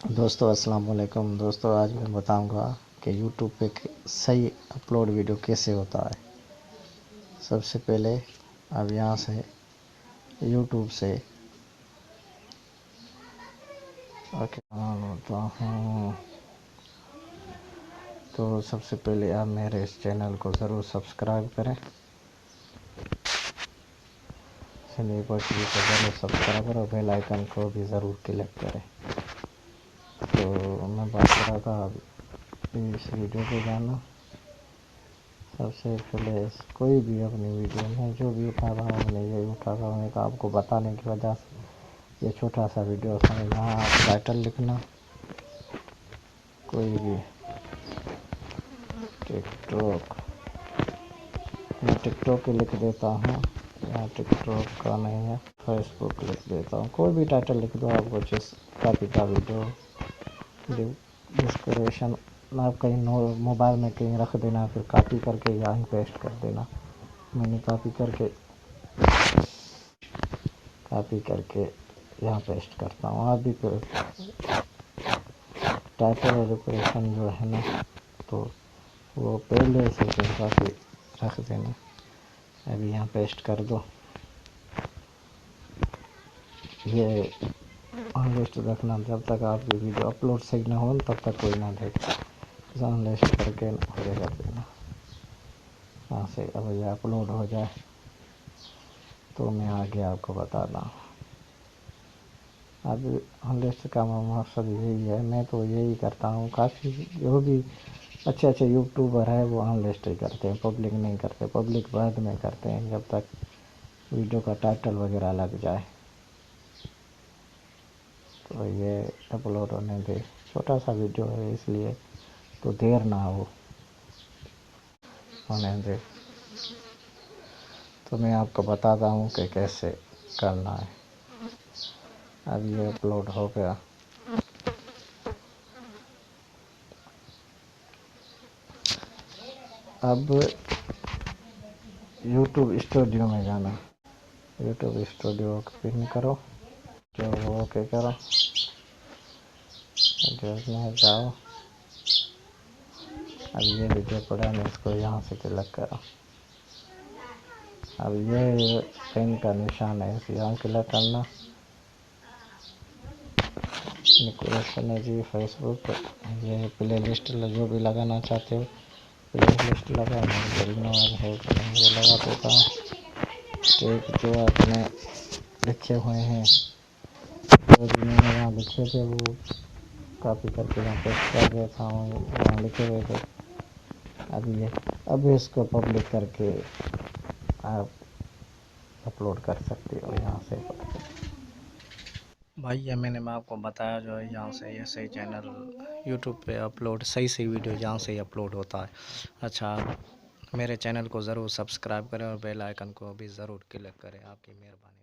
दोस्तों अस्सलाम वालेकुम। दोस्तों आज मैं बताऊंगा कि यूट्यूब पे सही अपलोड वीडियो कैसे होता है। सबसे पहले अब यहाँ से यूट्यूब से ओके होता हूँ। तो सबसे पहले आप मेरे इस चैनल को ज़रूर सब्सक्राइब करें। चलिए पर को ज़रूर सब्सक्राइब करें और बेल आइकन को भी ज़रूर क्लिक करें। तो मैं बात कर रहा था इस वीडियो को जाना। सबसे पहले कोई भी अपनी वीडियो में जो भी उठा रहा हूँ मैं यही उठा रहा हूँ, आपको बताने की वजह से ये छोटा सा वीडियो है। यहाँ आप टाइटल लिखना कोई भी टिकटॉक, मैं टिकटॉक लिख देता हूँ। यहाँ टिकटॉक का नहीं है, फेसबुक लिख देता हूँ। कोई भी टाइटल लिख दो आपको जिस कापी का वीडियो डिस्क्रिप्शन आप कहीं मोबाइल में कहीं रख देना, फिर कॉपी करके यहाँ पेस्ट कर देना। मैंने कॉपी करके यहाँ पेस्ट करता हूँ। आप भी टाइटल और डिस्क्रिप्शन जो है ना, तो वो पहले से काफ़ी रख देना। अभी यहाँ पेस्ट कर दो। ये लिस्ट रखना, जब तक आपकी वीडियो अपलोड सही ना हो तब तक कोई ना देखे। लिस्ट करके आगे कर देना। यहाँ से अब ये अपलोड हो जाए तो मैं आगे आपको बताता हूँ। अब लिस्ट का मकसद यही है, मैं तो यही करता हूँ। काफ़ी जो भी अच्छे यूट्यूबर है वो अनलिस्ट ही करते हैं, पब्लिक नहीं करते। पब्लिक बाद में करते हैं जब तक वीडियो का टाइटल वगैरह लग जाए। तो ये अपलोड होने दे, छोटा सा वीडियो है इसलिए तो देर ना होने दे। तो मैं आपको बताता हूँ कि कैसे करना है। अब ये अपलोड हो गया। अब यूट्यूब स्टूडियो में जाना। यूट्यूब स्टूडियो को पिन करो, जो वो ओके करो, में जाओ। अब ये वीडियो पड़ा मैं इसको यहाँ से क्लिक करो। अब ये पेन का निशान है, इसे यहाँ क्लिक करना। निकोलेशन है जी फेसबुक। ये प्ले लिस्ट जो भी लगाना चाहते हो प्ले लिस्ट लगा, मैं है वो लगा देता हूँ। टेक जो आपने लिखे हुए हैं, जो भी मैंने वहाँ लिखे थे वो कॉपी करके यहाँ पेस्ट कर देता हूँ, वहाँ लिखे हुए थे। अब इसको पब्लिक करके आप अपलोड कर सकते हो यहाँ से। भाई ये मैं आपको बताया जो है, यहाँ से ये सही चैनल यूट्यूब पे अपलोड सही वीडियो यहाँ से ही अपलोड होता है। अच्छा, मेरे चैनल को ज़रूर सब्सक्राइब करें और बेल आइकन को भी ज़रूर क्लिक करें। आपकी मेहरबानी।